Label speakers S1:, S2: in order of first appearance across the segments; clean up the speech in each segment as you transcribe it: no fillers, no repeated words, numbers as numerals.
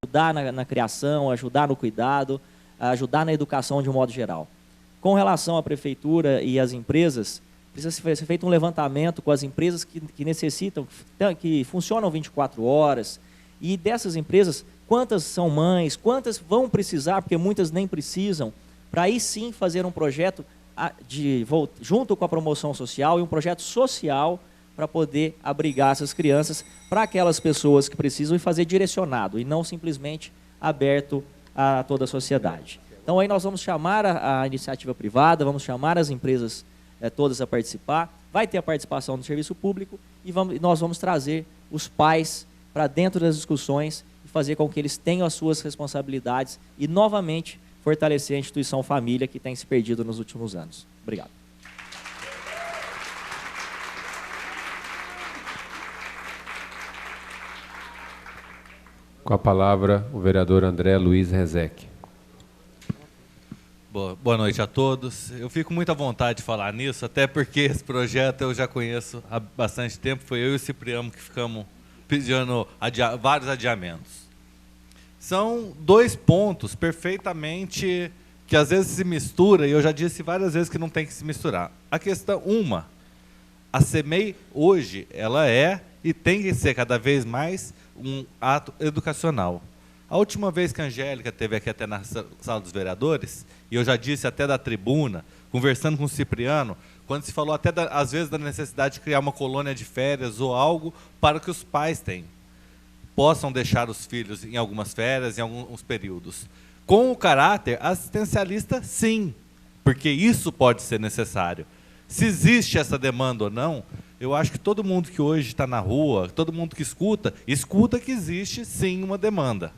S1: ajudar na criação, ajudar no cuidado, ajudar na educação de um modo geral. Com relação à prefeitura e às empresas, precisa ser feito um levantamento com as empresas que necessitam, que funcionam 24 horas, e dessas empresas, quantas são mães, quantas vão precisar, porque muitas nem precisam, para aí sim fazer um projeto junto com a promoção social e um projeto social para poder abrigar essas crianças para aquelas pessoas que precisam e fazer direcionado e não simplesmente aberto a toda a sociedade. Então aí nós vamos chamar a iniciativa privada, vamos chamar as empresas todas a participar, vai ter a participação do serviço público e nós vamos trazer os pais para dentro das discussões e fazer com que eles tenham as suas responsabilidades e novamente fortalecer a instituição família que tem se perdido nos últimos anos. Obrigado.
S2: Com a palavra, o vereador André Luiz Rezec.
S3: Boa noite a todos. Eu fico muito à vontade de falar nisso, até porque esse projeto eu já conheço há bastante tempo. Foi eu e o Cipriano que ficamos pedindo vários adiamentos. São dois pontos perfeitamente que às vezes se mistura, e eu já disse várias vezes que não tem que se misturar. A questão, a CEMEI hoje, ela é e tem que ser cada vez mais um ato educacional. A última vez que a Angélica esteve aqui até na sala dos vereadores, e eu já disse até da tribuna, conversando com o Cipriano, quando se falou até, às vezes, da necessidade de criar uma colônia de férias ou algo para que os pais possam deixar os filhos em algumas férias, em alguns períodos. Com o caráter assistencialista, sim, porque isso pode ser necessário. Se existe essa demanda ou não, eu acho que todo mundo que hoje está na rua, todo mundo que escuta que existe, sim, uma demanda.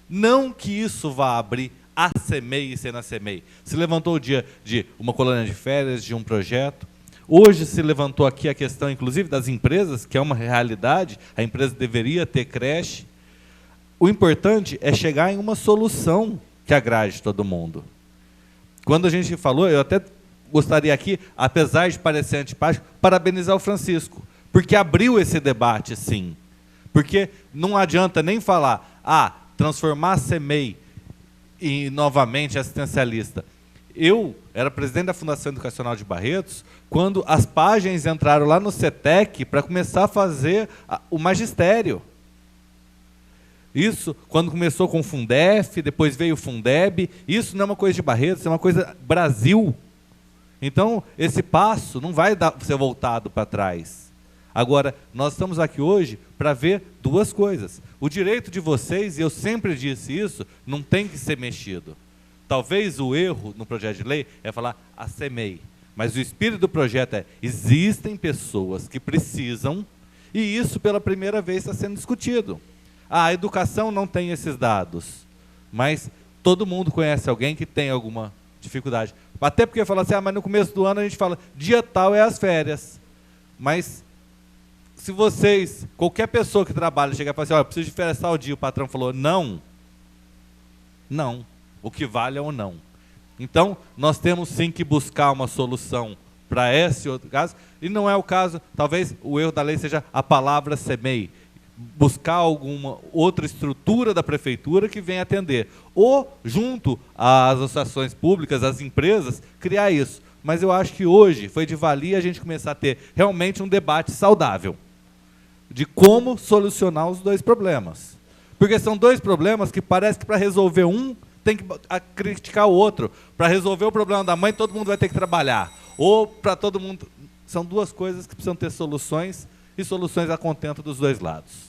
S3: Não que isso vá abrir a CEMEI e ser na CEMEI. Se levantou o dia de uma colônia de férias, de um projeto. Hoje se levantou aqui a questão, inclusive, das empresas, que é uma realidade, a empresa deveria ter creche. O importante é chegar em uma solução que agrade todo mundo. Quando a gente falou, eu até gostaria aqui, apesar de parecer antipático, parabenizar o Francisco, porque abriu esse debate, sim. Porque não adianta nem falar, transformar a CEMEI e novamente assistencialista. Eu era presidente da Fundação Educacional de Barretos quando as páginas entraram lá no CETEC para começar a fazer o magistério. Isso, quando começou com o Fundef, depois veio o Fundeb, isso não é uma coisa de Barretos, é uma coisa Brasil. Então, esse passo não vai ser voltado para trás. Agora, nós estamos aqui hoje para ver duas coisas. O direito de vocês, e eu sempre disse isso, não tem que ser mexido. Talvez o erro no projeto de lei é falar a CEMEI. Mas o espírito do projeto é, existem pessoas que precisam, e isso pela primeira vez está sendo discutido. A educação não tem esses dados, mas todo mundo conhece alguém que tem alguma dificuldade. Até porque fala assim, mas no começo do ano a gente fala, dia tal é as férias. Mas se vocês, qualquer pessoa que trabalha, chegar e falar assim, eu preciso de férias tal dia, o patrão falou, não. Não. O que vale é o não. Então, nós temos sim que buscar uma solução para esse outro caso, e não é o caso, talvez o erro da lei seja a palavra CEMEI, buscar alguma outra estrutura da prefeitura que venha atender, ou junto às associações públicas, às empresas, criar isso. Mas eu acho que hoje foi de valia a gente começar a ter realmente um debate saudável de como solucionar os dois problemas. Porque são dois problemas que parece que para resolver um tem que criticar o outro. Para resolver o problema da mãe, todo mundo vai ter que trabalhar. Ou para todo mundo... São duas coisas que precisam ter soluções, e soluções a contento dos dois lados.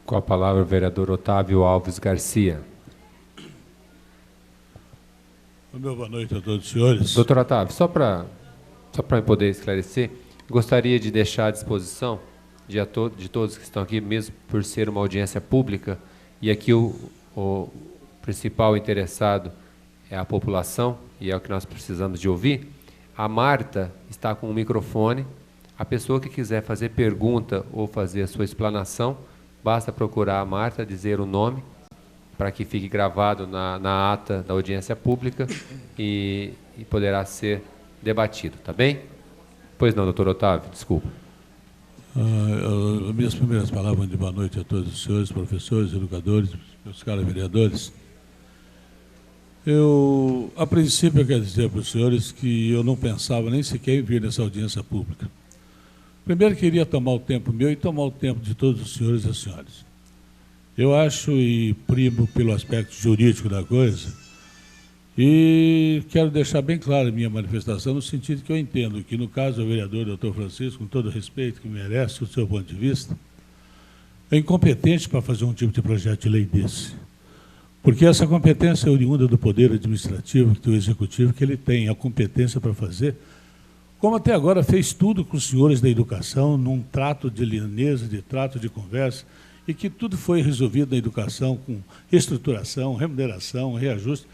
S2: Com a palavra, o vereador Otávio Alves Garcia.
S4: Meu boa noite a todos os senhores.
S2: Doutor Otávio, só para poder esclarecer, gostaria de deixar à disposição de todos que estão aqui, mesmo por ser uma audiência pública, e aqui o principal interessado é a população, e é o que nós precisamos de ouvir. A Marta está com o microfone. A pessoa que quiser fazer pergunta ou fazer a sua explanação, basta procurar a Marta, dizer o nome, para que fique gravado na ata da audiência pública, e poderá ser debatido, tá bem? Pois não, doutor Otávio, desculpa.
S4: Minhas primeiras palavras de boa noite a todos os senhores, professores, educadores, meus caros vereadores. A princípio, eu quero dizer para os senhores que eu não pensava nem sequer em vir nessa audiência pública. Primeiro, queria tomar o tempo meu e tomar o tempo de todos os senhores e as senhoras. Eu acho, e primo pelo aspecto jurídico da coisa, e quero deixar bem clara a minha manifestação no sentido que eu entendo que, no caso do vereador doutor Francisco, com todo o respeito que merece, o seu ponto de vista, é incompetente para fazer um tipo de projeto de lei desse. Porque essa competência é oriunda do poder administrativo, do executivo, que ele tem a competência para fazer, como até agora fez tudo com os senhores da educação, num trato de lineza, de trato de conversa, e que tudo foi resolvido na educação com estruturação, remuneração, reajuste.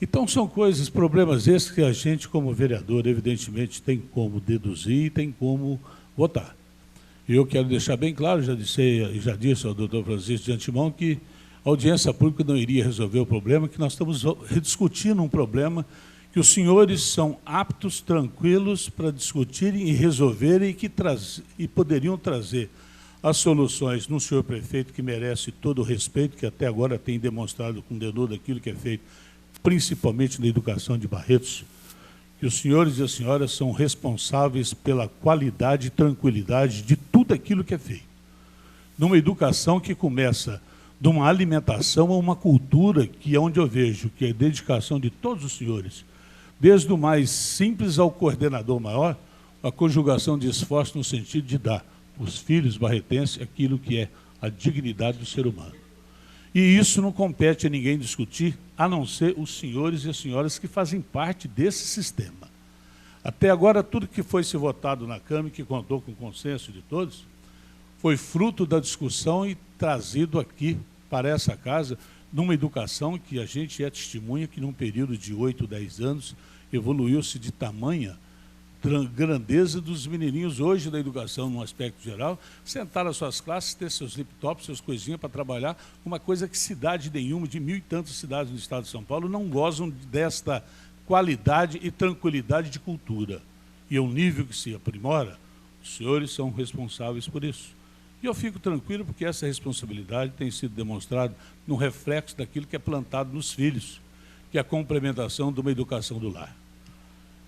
S4: Então, são coisas, problemas esses que a gente, como vereador, evidentemente, tem como deduzir e tem como votar. E eu quero deixar bem claro, já disse ao doutor Francisco de antemão, que a audiência pública não iria resolver o problema, que nós estamos rediscutindo um problema que os senhores são aptos, tranquilos, para discutirem e resolverem e poderiam trazer as soluções no senhor prefeito, que merece todo o respeito, que até agora tem demonstrado com denodo aquilo que é feito, principalmente na educação de Barretos, que os senhores e as senhoras são responsáveis pela qualidade e tranquilidade de tudo aquilo que é feito. Numa educação que começa de uma alimentação a uma cultura, que é onde eu vejo que a dedicação de todos os senhores, desde o mais simples ao coordenador maior, a conjugação de esforço no sentido de dar aos filhos barretenses aquilo que é a dignidade do ser humano. E isso não compete a ninguém discutir, a não ser os senhores e as senhoras que fazem parte desse sistema. Até agora, tudo que foi se votado na Câmara, que contou com o consenso de todos, foi fruto da discussão e trazido aqui para essa casa, numa educação que a gente é testemunha que, num período de 8, 10 anos, evoluiu-se de tamanha grandeza dos menininhos hoje da educação, num aspecto geral, sentar nas suas classes, ter seus laptops, suas coisinhas para trabalhar, uma coisa que cidade nenhuma, de 1.000 e tantas cidades no estado de São Paulo, não gozam desta qualidade e tranquilidade de cultura. E é um nível que se aprimora, os senhores são responsáveis por isso. E eu fico tranquilo porque essa responsabilidade tem sido demonstrada no reflexo daquilo que é plantado nos filhos, que é a complementação de uma educação do lar.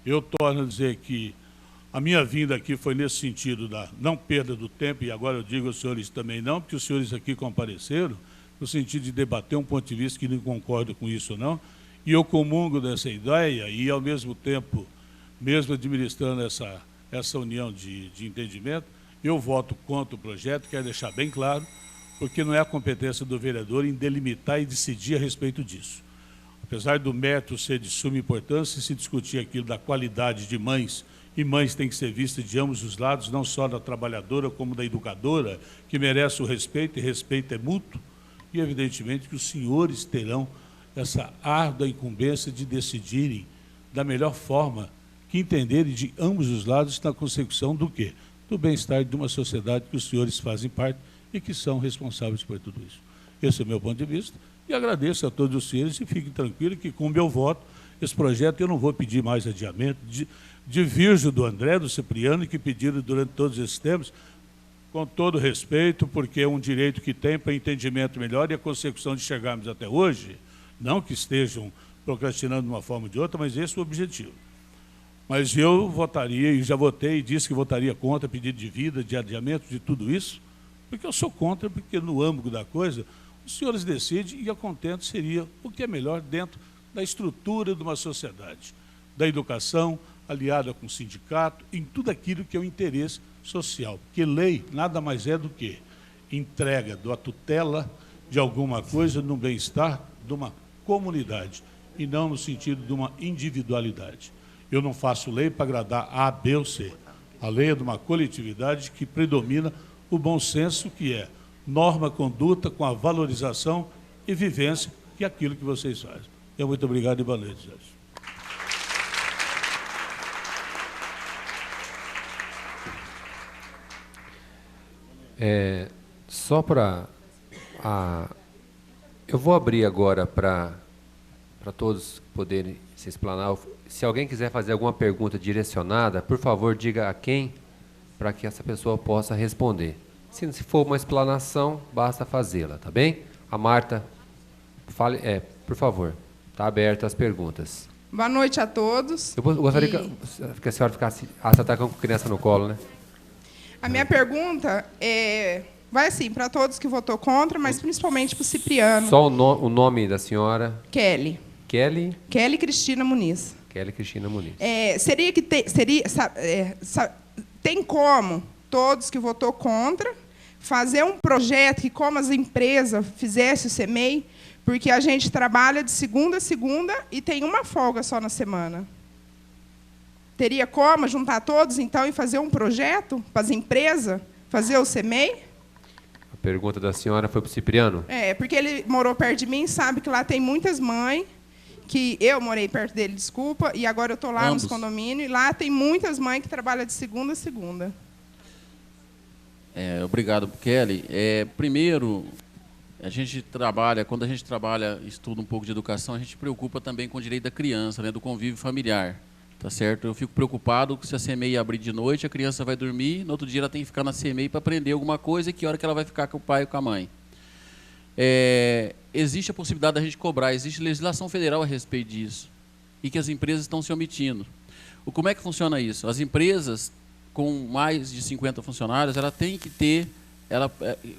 S4: Eu torno a dizer que a minha vinda aqui foi nesse sentido da não perda do tempo, e agora eu digo aos senhores também não, porque os senhores aqui compareceram, no sentido de debater um ponto de vista que não concordo com isso ou não, e eu comungo dessa ideia, e ao mesmo tempo, mesmo administrando essa união de entendimento, eu voto contra o projeto, quero deixar bem claro, porque não é a competência do vereador em delimitar e decidir a respeito disso. Apesar do mérito ser de suma importância, se discutir aquilo da qualidade de mães, e mães têm que ser vistas de ambos os lados, não só da trabalhadora como da educadora, que merece o respeito, e respeito é mútuo, e evidentemente que os senhores terão essa árdua incumbência de decidirem da melhor forma que entenderem de ambos os lados na consecução do quê? Do bem-estar de uma sociedade que os senhores fazem parte e que são responsáveis por tudo isso. Esse é o meu ponto de vista. E agradeço a todos os senhores e fiquem tranquilos que, com o meu voto, esse projeto eu não vou pedir mais adiamento. Divirjo do André, do Cipriano, que pediram durante todos esses tempos, com todo respeito, porque é um direito que tem para entendimento melhor e a consecução de chegarmos até hoje, não que estejam procrastinando de uma forma ou de outra, mas esse é o objetivo. Mas eu votaria, e já votei, e disse que votaria contra pedido de vida, de adiamento, de tudo isso, porque eu sou contra, porque no âmbito da coisa, os senhores decidem e a contento seria o que é melhor dentro da estrutura de uma sociedade, da educação, aliada com o sindicato, em tudo aquilo que é o interesse social. Porque lei nada mais é do que entrega da tutela de alguma coisa no bem-estar de uma comunidade, e não no sentido de uma individualidade. Eu não faço lei para agradar A, B ou C. A lei é de uma coletividade que predomina o bom senso, que é norma, conduta, com a valorização e vivência, que é aquilo que vocês fazem. Muito obrigado e boa noite, Jorge.
S2: Só para... eu vou abrir agora para todos poderem se explanar. se alguém quiser fazer alguma pergunta direcionada, por favor, diga a quem, para que essa pessoa possa responder. Se for uma explanação, basta fazê-la, tá bem? A Marta, fale, por favor, está aberta as perguntas.
S5: Boa noite a todos.
S2: Eu gostaria que a senhora ficasse... Ah, você está com criança no colo, né?
S5: A minha pergunta vai assim, para todos que votou contra, mas principalmente para o Cipriano.
S2: Só o nome da senhora?
S5: Kelly.
S2: Kelly?
S5: Kelly Cristina Muniz.
S2: Kelly Cristina Muniz.
S5: Tem como todos que votou contra fazer um projeto que, como as empresas fizessem o CEMEI, porque a gente trabalha de segunda a segunda e tem uma folga só na semana. Teria como juntar todos, então, e fazer um projeto para as empresas fazer o CEMEI?
S2: A pergunta da senhora foi para o Cipriano?
S5: Porque ele morou perto de mim, sabe que lá tem muitas mães, que eu morei perto dele, desculpa, e agora eu estou lá nos condomínios, e lá tem muitas mães que trabalham de segunda a segunda.
S6: Obrigado, Kelly. Primeiro, quando a gente trabalha, estuda um pouco de educação, a gente preocupa também com o direito da criança, né, do convívio familiar. Tá certo? Eu fico preocupado que se a CEMEI abrir de noite, a criança vai dormir, no outro dia ela tem que ficar na CEMEI para aprender alguma coisa, e que hora que ela vai ficar com o pai ou com a mãe. Existe a possibilidade da gente cobrar, existe legislação federal a respeito disso, e que as empresas estão se omitindo. Como é que funciona isso? As empresas com mais de 50 funcionários, ela tem que ter,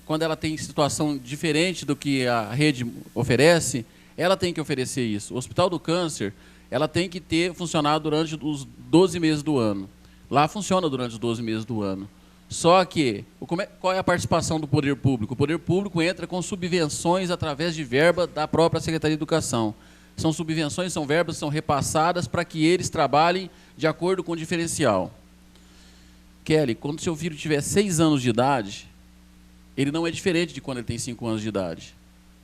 S6: quando ela tem situação diferente do que a rede oferece, ela tem que oferecer isso. O Hospital do Câncer, ela tem que ter funcionado durante os 12 meses do ano. Lá funciona durante os 12 meses do ano. Só que, qual é a participação do poder público? O poder público entra com subvenções através de verba da própria Secretaria de Educação. São subvenções, são verbas que são repassadas para que eles trabalhem de acordo com o diferencial. Kelly, quando seu filho tiver 6 anos de idade, ele não é diferente de quando ele tem 5 anos de idade.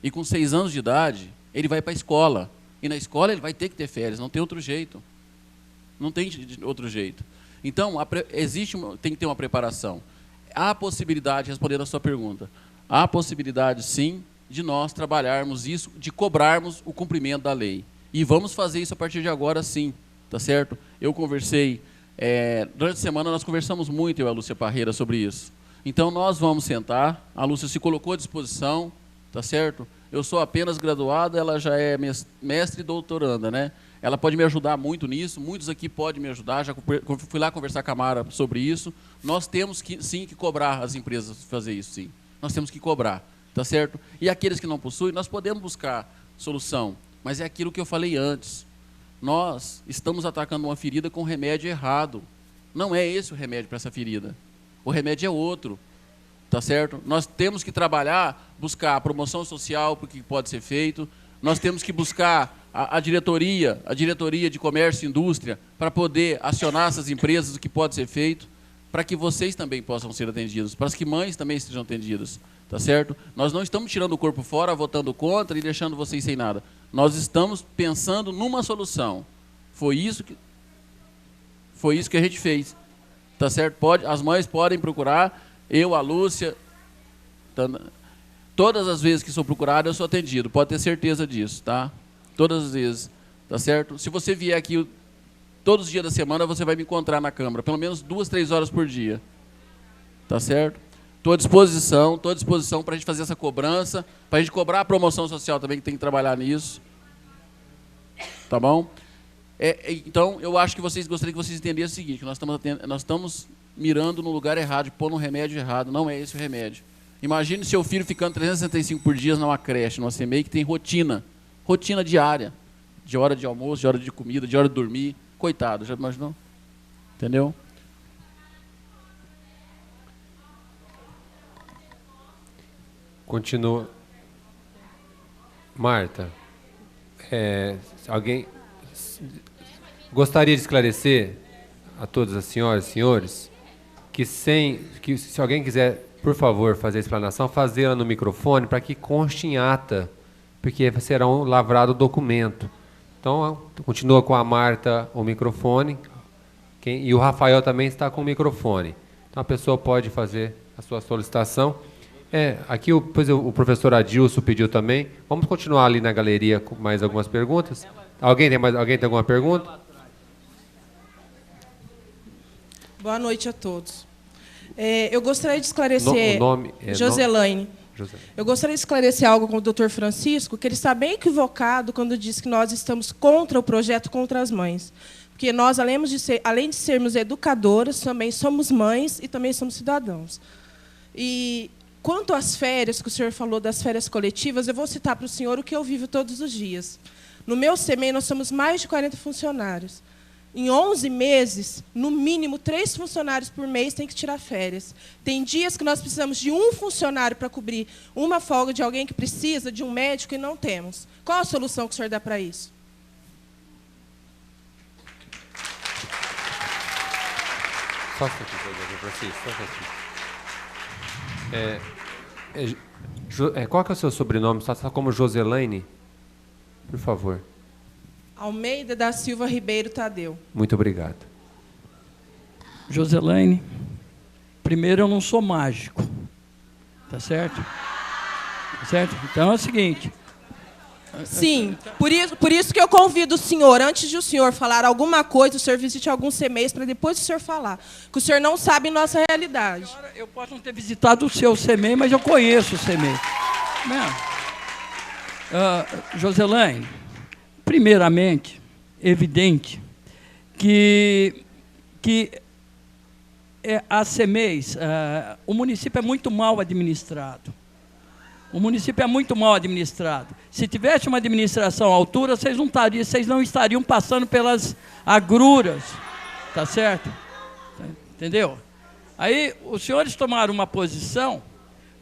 S6: E com 6 anos de idade, ele vai para a escola. E na escola ele vai ter que ter férias, não tem outro jeito. Não tem outro jeito. Então, tem que ter uma preparação. Há a possibilidade, respondendo a sua pergunta, há a possibilidade, sim, de nós trabalharmos isso, de cobrarmos o cumprimento da lei. E vamos fazer isso a partir de agora, sim. Tá certo? Eu conversei, durante a semana nós conversamos muito, eu e a Lúcia Parreira, sobre isso. Então, nós vamos sentar, a Lúcia se colocou à disposição, tá certo? Eu sou apenas graduada, ela já é mestre e doutoranda, né? Ela pode me ajudar muito nisso, muitos aqui podem me ajudar, já fui lá conversar com a Mara sobre isso. Nós temos sim que cobrar as empresas fazer isso, sim. Nós temos que cobrar, tá certo? E aqueles que não possuem, nós podemos buscar solução, mas é aquilo que eu falei antes. Nós estamos atacando uma ferida com remédio errado. Não é esse o remédio para essa ferida. O remédio é outro. Tá certo? Nós temos que trabalhar, buscar a promoção social para o que pode ser feito. Nós temos que buscar a diretoria de comércio e indústria para poder acionar essas empresas, o que pode ser feito, para que vocês também possam ser atendidos, para que mães também sejam atendidas. Tá certo? Nós não estamos tirando o corpo fora, votando contra e deixando vocês sem nada. Nós estamos pensando numa solução. Foi isso que a gente fez. Tá certo? As mães podem procurar. Eu, a Lúcia, todas as vezes que sou procurado, eu sou atendido. Pode ter certeza disso, tá? Todas as vezes, tá certo? Se você vier aqui todos os dias da semana, você vai me encontrar na Câmara, pelo menos 2, 3 horas por dia. Tá certo? Estou à disposição para a gente fazer essa cobrança, para a gente cobrar a promoção social também, que tem que trabalhar nisso. Tá bom? Então, eu acho que gostaria que vocês entendessem o seguinte, que nós estamos mirando no lugar errado, pondo um remédio errado. Não é esse o remédio. Imagine seu filho ficando 365 por dia numa creche, numa CEMEI, que tem rotina diária, de hora de almoço, de hora de comida, de hora de dormir. Coitado, já imaginou? Entendeu?
S2: Continua. Marta, alguém gostaria de esclarecer a todas as senhoras e senhores que se alguém quiser, por favor, fazer a explanação, fazê-la no microfone para que conste em ata, porque será um lavrado documento. Então, continua com a Marta o microfone, e o Rafael também está com o microfone. Então, a pessoa pode fazer a sua solicitação. Aqui o professor Adilson pediu também. Vamos continuar ali na galeria com mais algumas perguntas. Alguém tem alguma pergunta?
S7: Boa noite a todos. Eu gostaria de esclarecer...
S2: O nome é...
S7: Joselaine. Eu gostaria de esclarecer algo com o Dr. Francisco, que ele está bem equivocado quando diz que nós estamos contra o projeto Contra as Mães. Porque nós, além de sermos educadoras, também somos mães e também somos cidadãos. E quanto às férias, que o senhor falou das férias coletivas, eu vou citar para o senhor o que eu vivo todos os dias. No meu CEMEI, nós somos mais de 40 funcionários. Em 11 meses, no mínimo, 3 funcionários por mês têm que tirar férias. Tem dias que nós precisamos de um funcionário para cobrir uma folga de alguém que precisa, de um médico, e não temos. Qual a solução que o senhor dá para isso?
S2: Só um pouquinho, Francisco. Qual que é o seu sobrenome? Está como Joselaine? Por favor.
S7: Almeida da Silva Ribeiro Tadeu.
S2: Muito obrigado.
S8: Joselaine, primeiro, eu não sou mágico. Tá certo? Tá certo? Então é o seguinte...
S7: Sim, por isso que eu convido o senhor, antes de o senhor falar alguma coisa, o senhor visite alguns CEMEIs para depois o senhor falar. Que o senhor não sabe nossa realidade.
S8: Eu posso não ter visitado o seu CEMEI, mas eu conheço o CEMEI. Joselaine, primeiramente, evidente que as CEMEIs, o município é muito mal administrado. O município é muito mal administrado. Se tivesse uma administração à altura, vocês não estariam passando pelas agruras, tá certo? Entendeu? Aí os senhores tomaram uma posição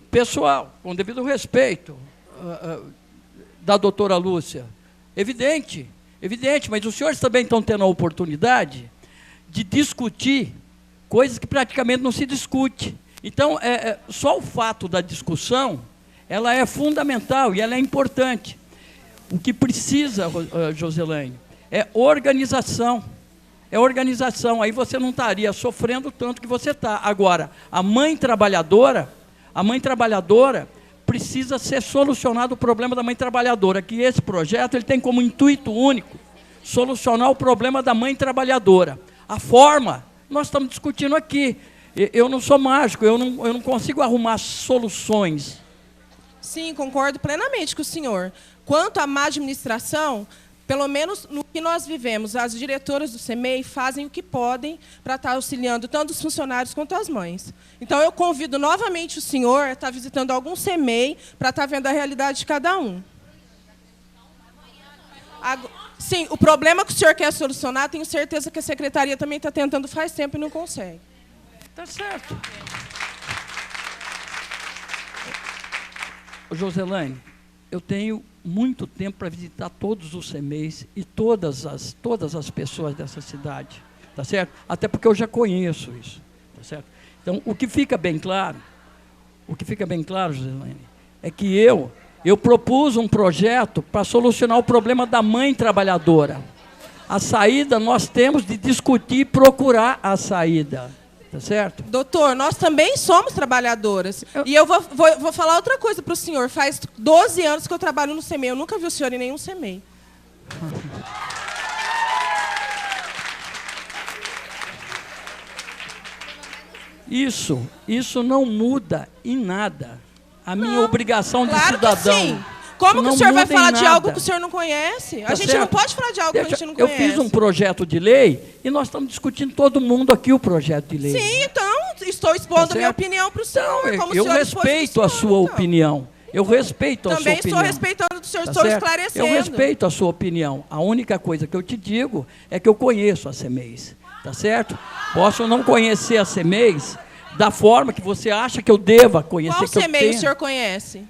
S8: pessoal, com devido respeito da doutora Lúcia. Evidente, mas os senhores também estão tendo a oportunidade de discutir coisas que praticamente não se discute. Então, só o fato da discussão, ela é fundamental e ela é importante. O que precisa, Joselaine, é organização. É organização. Aí você não estaria sofrendo tanto que você está. Agora, a mãe trabalhadora precisa ser solucionado o problema da mãe trabalhadora, que esse projeto ele tem como intuito único solucionar o problema da mãe trabalhadora. A forma, nós estamos discutindo aqui. Eu não sou mágico, eu não consigo arrumar soluções.
S7: Sim, concordo plenamente com o senhor. Quanto à má administração, pelo menos no que nós vivemos, as diretoras do CEMEI fazem o que podem para estar auxiliando tanto os funcionários quanto as mães. Então, eu convido novamente o senhor a estar visitando algum CEMEI para estar vendo a realidade de cada um. Sim, o problema que o senhor quer solucionar, tenho certeza que a secretaria também está tentando faz tempo e não consegue.
S8: Tá certo. Joselaine, eu tenho muito tempo para visitar todos os CEMEIs e todas as pessoas dessa cidade, tá certo? Até porque eu já conheço isso, tá certo? Então, o que fica bem claro, Joselaine, é que eu propus um projeto para solucionar o problema da mãe trabalhadora. A saída nós temos de discutir e procurar a saída. Tá certo?
S7: Doutor, nós também somos trabalhadoras. E eu vou falar outra coisa para o senhor. Faz 12 anos que eu trabalho no CEMEI. Eu nunca vi o senhor em nenhum CEMEI.
S8: Isso não muda em nada a minha obrigação de cidadão.
S7: Que sim. Como que o senhor vai falar de algo que o senhor não conhece? A gente não pode falar de algo que a gente não conhece.
S8: Eu fiz um projeto de lei e nós estamos discutindo todo mundo aqui o projeto de lei.
S7: Sim, então, estou expondo minha opinião para o senhor.
S8: Eu respeito a sua opinião. Eu respeito a sua opinião.
S7: Também estou respeitando do senhor, estou esclarecendo.
S8: Eu respeito a sua opinião. A única coisa que eu te digo é que eu conheço a CEMEIs, tá certo? Posso não conhecer a CEMEIs da forma que você acha que eu deva conhecer.
S7: Qual CEMEI o senhor conhece?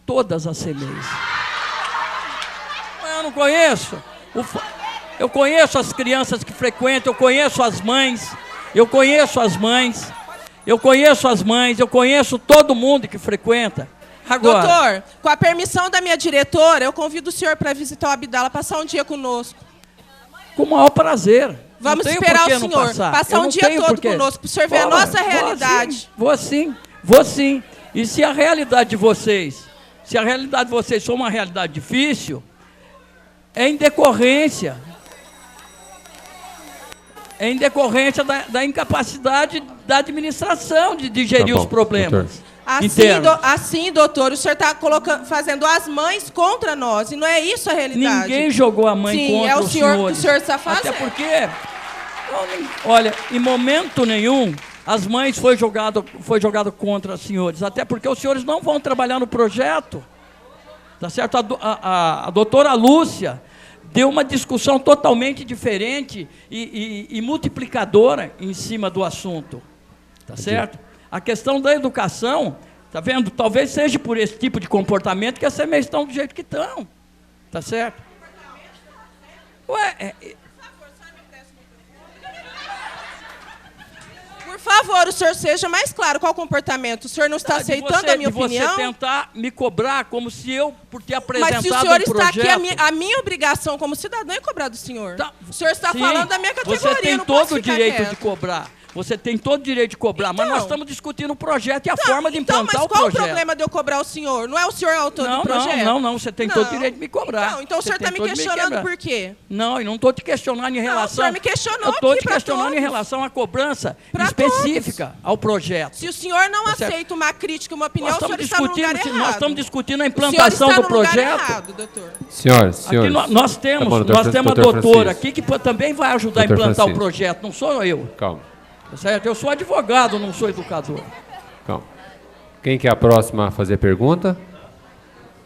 S8: Todas as CEMEIs. Eu não conheço. Eu conheço as crianças que frequentam, eu conheço as mães, eu conheço todo mundo que frequenta. Agora,
S7: doutor, com a permissão da minha diretora, eu convido o senhor para visitar o Abdala, passar um dia conosco.
S8: Com o maior prazer.
S7: Vamos esperar o senhor passar um dia todo conosco, para o senhor ver a nossa realidade.
S8: Vou sim. E se a realidade de vocês for uma realidade difícil, é em decorrência é em decorrência da incapacidade da administração de gerir os problemas.
S7: Assim, doutor, o senhor está fazendo as mães contra nós, e não é isso a realidade.
S8: Ninguém jogou a mãe contra os senhores.
S7: O senhor está fazendo.
S8: Até porque, olha, em momento nenhum, as mães foi jogado contra os senhores, até porque os senhores não vão trabalhar no projeto. Tá certo? A doutora Lúcia deu uma discussão totalmente diferente e multiplicadora em cima do assunto. Tá certo? A questão da educação, tá vendo? Talvez seja por esse tipo de comportamento que as CMEs estão do jeito que estão. Tá certo? Ué,
S7: por favor, o senhor seja mais claro. Qual o comportamento? O senhor não está aceitando a minha opinião?
S8: Você tentar me cobrar como se eu, por ter apresentado
S7: Mas se o senhor
S8: um projeto...
S7: está aqui, a minha obrigação como cidadão é cobrar do senhor.
S8: Tá.
S7: O senhor está falando da minha categoria,
S8: você tem
S7: não
S8: todo
S7: posso
S8: o
S7: ficar
S8: direito
S7: quieto.
S8: de cobrar. Você tem todo o direito de cobrar, mas nós estamos discutindo o projeto e a forma de implantar o projeto.
S7: Mas qual o problema de eu cobrar o senhor? Não é o senhor autor do projeto?
S8: Não, você tem todo o direito de me cobrar.
S7: Então o senhor está me questionando por quê?
S8: Não, eu não estou te questionando em relação...
S7: o senhor me questionou
S8: eu estou
S7: aqui
S8: te questionando em relação à cobrança específica ao projeto.
S7: Se o senhor não aceita uma crítica, uma opinião, o senhor está no lugar errado.
S8: Nós estamos discutindo a implantação do projeto.
S7: Errado, doutor.
S2: Senhores.
S8: Aqui nós temos uma doutora aqui que também vai ajudar a implantar o projeto, não sou eu.
S2: Calma.
S8: Certo? Eu sou advogado, não sou educador.
S2: Calma. Quem que é a próxima a fazer pergunta?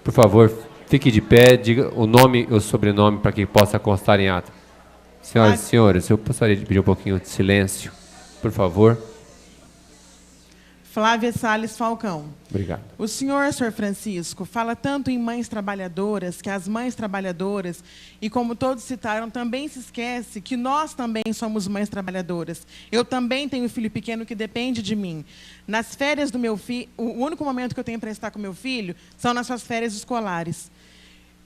S2: Por favor, fique de pé, diga o nome e o sobrenome para que possa constar em ata. Senhoras e senhores, eu gostaria de pedir um pouquinho de silêncio, por favor.
S9: Flávia Salles Falcão.
S2: Obrigado.
S9: O senhor Francisco, fala tanto em mães trabalhadoras, que as mães trabalhadoras, e como todos citaram, também se esquece que nós também somos mães trabalhadoras. Eu também tenho um filho pequeno que depende de mim. Nas férias do meu filho, o único momento que eu tenho para estar com meu filho são nas suas férias escolares.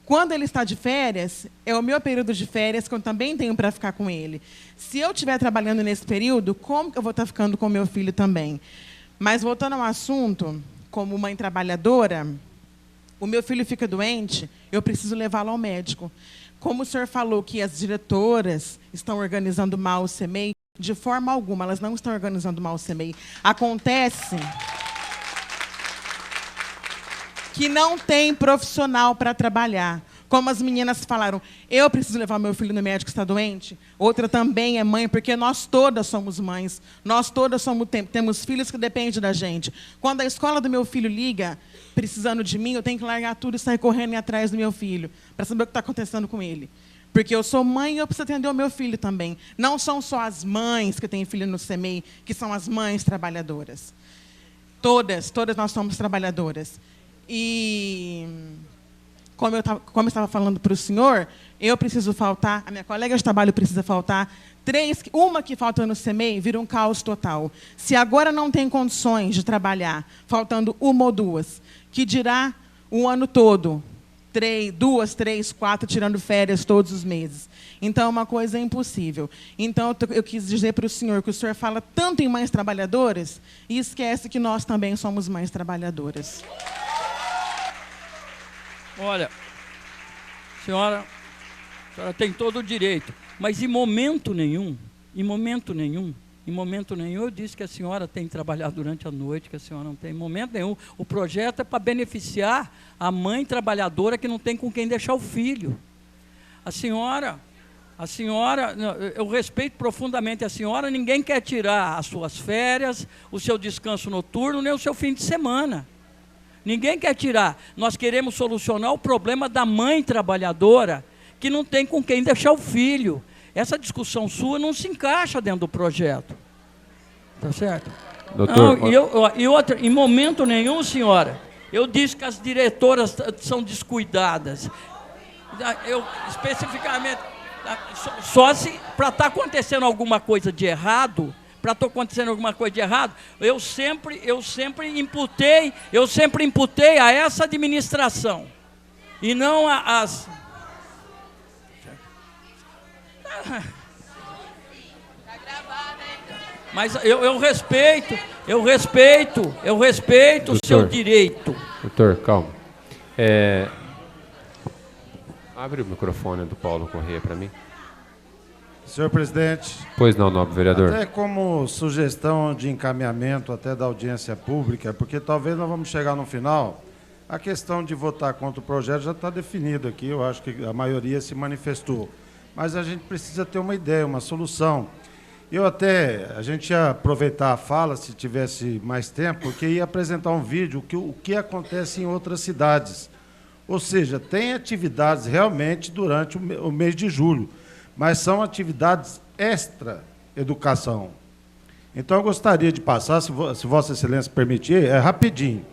S9: Quando ele está de férias, é o meu período de férias que eu também tenho para ficar com ele. Se eu estiver trabalhando nesse período, como que eu vou estar ficando com meu filho também? Mas, voltando ao assunto, como mãe trabalhadora, o meu filho fica doente, eu preciso levá-lo ao médico. Como o senhor falou que as diretoras estão organizando mal o CMEI, de forma alguma, elas não estão organizando mal o CMEI. Acontece que não tem profissional para trabalhar. Como as meninas falaram, eu preciso levar meu filho no médico que está doente. Outra também é mãe, porque nós todas somos mães. Nós todas temos filhos que dependem da gente. Quando a escola do meu filho liga, precisando de mim, eu tenho que largar tudo e sair correndo atrás do meu filho, para saber o que está acontecendo com ele. Porque eu sou mãe e eu preciso atender o meu filho também. Não são só as mães que têm filho no CMEI, que são as mães trabalhadoras. Todas nós somos trabalhadoras. E... Como eu estava falando para o senhor, eu preciso faltar, a minha colega de trabalho precisa faltar, uma que falta no CMEI vira um caos total. Se agora não tem condições de trabalhar, faltando uma ou duas, que dirá o ano todo, 2, 3, 4, tirando férias todos os meses. Então, é uma coisa impossível. Então, eu quis dizer para o senhor que o senhor fala tanto em mães trabalhadoras e esquece que nós também somos mães trabalhadoras.
S8: Olha, a senhora tem todo o direito, mas em momento nenhum, eu disse que a senhora tem que trabalhar durante a noite, que a senhora não tem, em momento nenhum. O projeto é para beneficiar a mãe trabalhadora que não tem com quem deixar o filho. A senhora, eu respeito profundamente a senhora, ninguém quer tirar as suas férias, o seu descanso noturno, nem o seu fim de semana. Ninguém quer tirar. Nós queremos solucionar o problema da mãe trabalhadora que não tem com quem deixar o filho. Essa discussão sua não se encaixa dentro do projeto. Tá certo?
S2: Doutor,
S8: não, e outra, em momento nenhum, senhora, eu disse que as diretoras são descuidadas. Eu, especificamente, só se para estar acontecendo alguma coisa de errado... eu sempre imputei a essa administração e não às. Mas eu respeito o seu direito.
S2: Doutor, calma. Abre o microfone do Paulo Corrêa para mim.
S10: Senhor presidente.
S2: Pois não, nobre vereador.
S10: Até como sugestão de encaminhamento até da audiência pública, porque talvez nós vamos chegar no final, a questão de votar contra o projeto já está definido aqui, eu acho que a maioria se manifestou. Mas a gente precisa ter uma ideia, uma solução. A gente ia aproveitar a fala, se tivesse mais tempo, porque ia apresentar um vídeo, o que acontece em outras cidades. Ou seja, tem atividades realmente durante o mês de julho, mas são atividades extra-educação. Então, eu gostaria de passar, se Vossa Excelência permitir, rapidinho.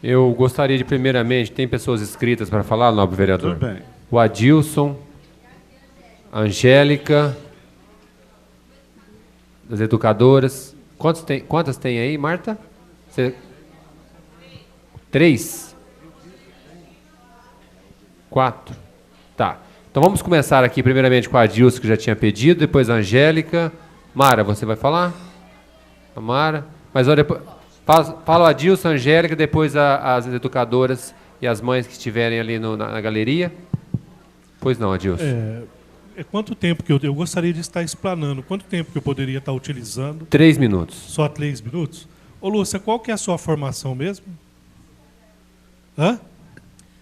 S2: Eu gostaria de, primeiramente, tem pessoas inscritas para falar, nobre vereador?
S10: Tudo bem.
S2: O Adilson, a Angélica, das educadoras. Quantas tem aí, Marta? 3? 4? Tá. Então vamos começar aqui primeiramente com a Adilson, que já tinha pedido, depois a Angélica. Mara, você vai falar? A Mara. Mas olha, fala a Adilson, a Angélica, depois as educadoras e as mães que estiverem ali na galeria. Pois não, Adilson.
S11: Quanto tempo que eu gostaria de estar explanando? Quanto tempo que eu poderia estar utilizando?
S2: 3 minutos.
S11: Só 3 minutos? Ô, Lúcia, qual que é a sua formação mesmo? Hã?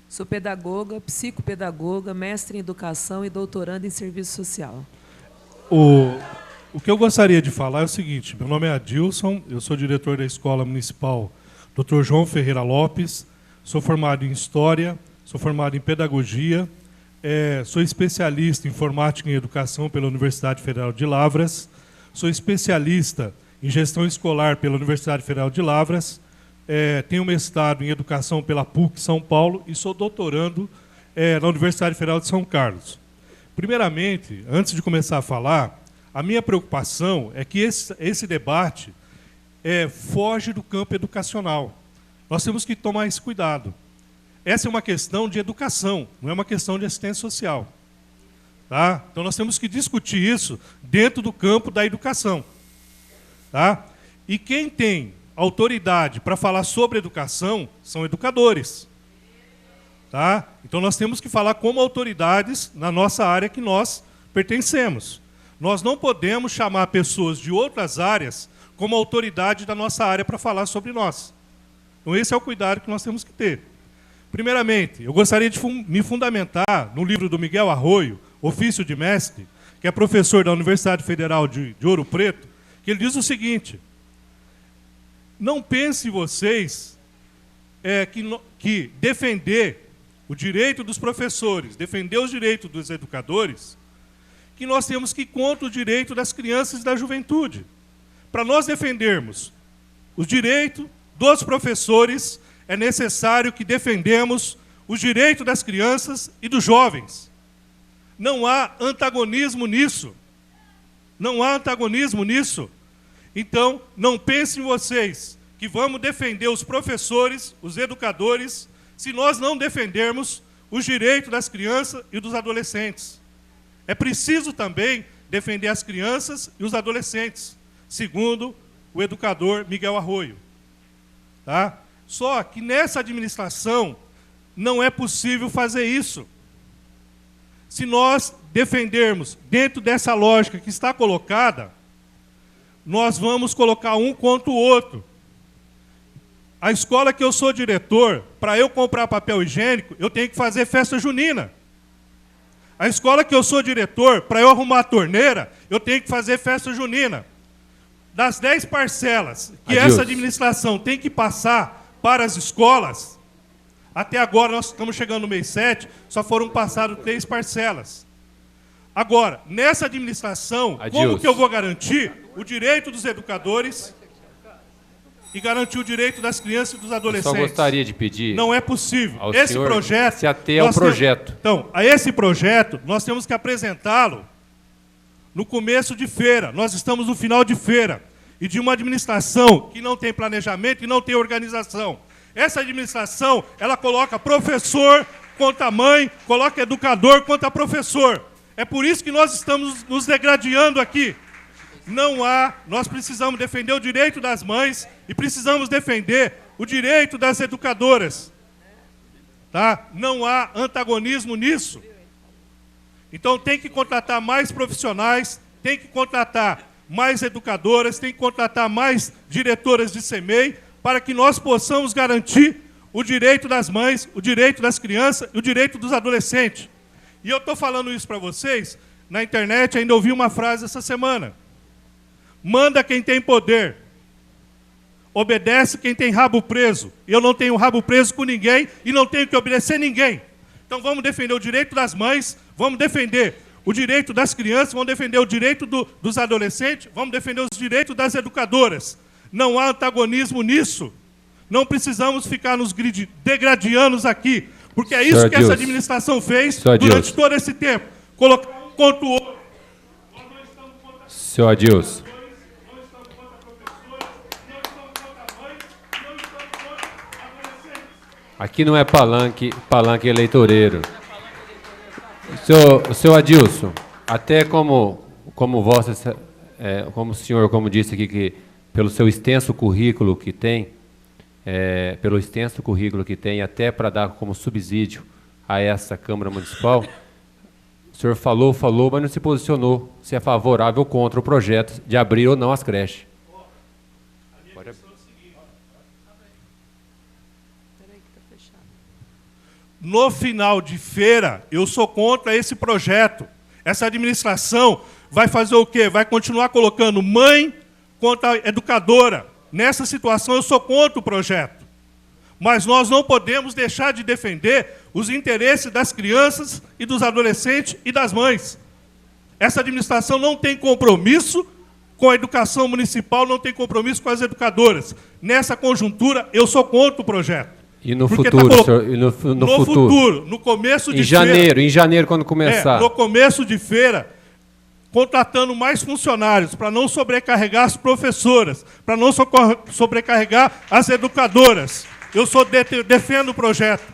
S12: Sou pedagoga, psicopedagoga, mestre em educação e doutoranda em serviço social.
S11: O que eu gostaria de falar é o seguinte, meu nome é Adilson, eu sou diretor da Escola Municipal Dr. João Ferreira Lopes, sou formado em História, sou formado em Pedagogia, sou especialista em Informática e Educação pela Universidade Federal de Lavras, sou especialista em Gestão Escolar pela Universidade Federal de Lavras, tenho mestrado em Educação pela PUC São Paulo e sou doutorando na Universidade Federal de São Carlos. Primeiramente, antes de começar a falar, a minha preocupação é que esse debate foge do campo educacional. Nós temos que tomar esse cuidado. Essa é uma questão de educação, não é uma questão de assistência social. Tá? Então nós temos que discutir isso dentro do campo da educação. Tá? E quem tem autoridade para falar sobre educação são educadores. Tá? Então nós temos que falar como autoridades na nossa área que nós pertencemos. Nós não podemos chamar pessoas de outras áreas como autoridade da nossa área para falar sobre nós. Então esse é o cuidado que nós temos que ter. Primeiramente, eu gostaria de me fundamentar no livro do Miguel Arroio, Ofício de Mestre, que é professor da Universidade Federal de Ouro Preto, que ele diz o seguinte: não pensem vocês que defender o direito dos professores, defender os direitos dos educadores, que nós temos que ir contra o direito das crianças e da juventude. Para nós defendermos os direitos dos professores, é necessário que defendemos os direitos das crianças e dos jovens. Não há antagonismo nisso. Não há antagonismo nisso. Então, não pensem vocês que vamos defender os professores, os educadores, se nós não defendermos os direitos das crianças e dos adolescentes. É preciso também defender as crianças e os adolescentes, segundo o educador Miguel Arroio. Tá? Só que nessa administração não é possível fazer isso. Se nós defendermos dentro dessa lógica que está colocada, nós vamos colocar um contra o outro. A escola que eu sou diretor, para eu comprar papel higiênico, eu tenho que fazer festa junina. A escola que eu sou diretor, para eu arrumar a torneira, eu tenho que fazer festa junina. Das 10 parcelas que essa administração tem que passar para as escolas, até agora nós estamos chegando no mês 7, só foram passadas 3 parcelas. Agora, nessa administração, como que eu vou garantir o direito dos educadores e garantir o direito das crianças e dos adolescentes?
S2: Eu só gostaria de pedir.
S11: Não é possível.
S2: Ao
S11: esse
S2: senhor
S11: projeto.
S2: Se ater ao projeto.
S11: Então, a esse projeto, nós temos que apresentá-lo no começo de feira. Nós estamos no final de feira. E de uma administração que não tem planejamento e não tem organização. Essa administração, ela coloca professor contra mãe, coloca educador contra professor. É por isso que nós estamos nos degradando aqui. Nós precisamos defender o direito das mães e precisamos defender o direito das educadoras. Tá? Não há antagonismo nisso. Então, tem que contratar mais profissionais, tem que contratar mais educadoras, tem que contratar mais diretoras de CEMEI, para que nós possamos garantir o direito das mães, o direito das crianças e o direito dos adolescentes. E eu estou falando isso para vocês, na internet ainda ouvi uma frase essa semana. Manda quem tem poder, obedece quem tem rabo preso. Eu não tenho rabo preso com ninguém e não tenho que obedecer ninguém. Então vamos defender o direito das mães, vamos defender o direito das crianças, vamos defender o direito dos adolescentes, vamos defender os direitos das educadoras. Não há antagonismo nisso. Não precisamos ficar nos degradando aqui, porque é isso que essa administração fez durante todo esse tempo. Colocar um contra o outro.
S2: Senhor Adilson. Aqui não é palanque eleitoreiro. Senhor Adilson, até como o senhor, como disse aqui, que pelo seu extenso currículo que tem, até para dar como subsídio a essa Câmara Municipal, o senhor falou, mas não se posicionou se é favorável ou contra o projeto de abrir ou não as creches.
S11: No final de feira, eu sou contra esse projeto. Essa administração vai fazer o quê? Vai continuar colocando mãe contra educadora. Nessa situação, eu sou contra o projeto. Mas nós não podemos deixar de defender os interesses das crianças e dos adolescentes e das mães. Essa administração não tem compromisso com a educação municipal, não tem compromisso com as educadoras. Nessa conjuntura, eu sou contra o projeto.
S2: E no futuro, senhor, no
S11: futuro, no começo de
S2: feira... Em janeiro, quando começar.
S11: No começo de feira, contratando mais funcionários, para não sobrecarregar as professoras, para não sobrecarregar as educadoras. Eu defendo o projeto.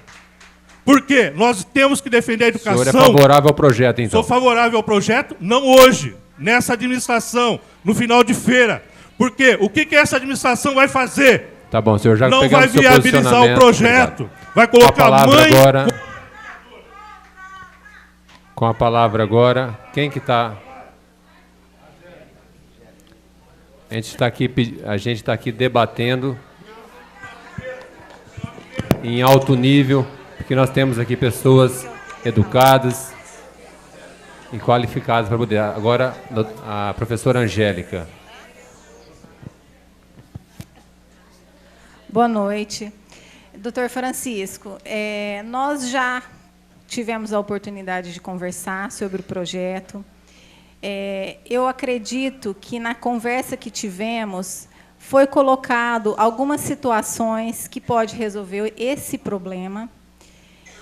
S11: Por quê? Nós temos que defender a educação.
S2: O senhor é favorável ao projeto, então?
S11: Sou favorável ao projeto, não hoje, nessa administração, no final de feira. Por quê? O que essa administração vai fazer?
S2: Tá bom, senhor, já
S11: não vai viabilizar o projeto. Vai colocar mãe...
S2: Com a palavra agora, quem que está... A gente está aqui debatendo em alto nível, porque nós temos aqui pessoas educadas e qualificadas para poder. Agora, a professora Angélica.
S13: Boa noite. Doutor Francisco, nós já tivemos a oportunidade de conversar sobre o projeto. Eu acredito que na conversa que tivemos foi colocado algumas situações que pode resolver esse problema.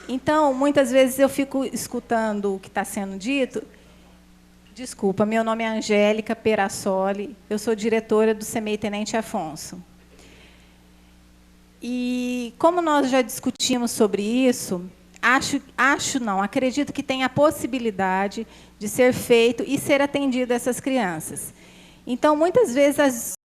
S13: Então, muitas vezes eu fico escutando o que está sendo dito. Desculpa, meu nome é Angélica Perassoli, eu sou diretora do CEMEI Tenente Afonso. E como nós já discutimos sobre isso, acredito que tem a possibilidade de ser feito e ser atendido essas crianças. Então, muitas vezes,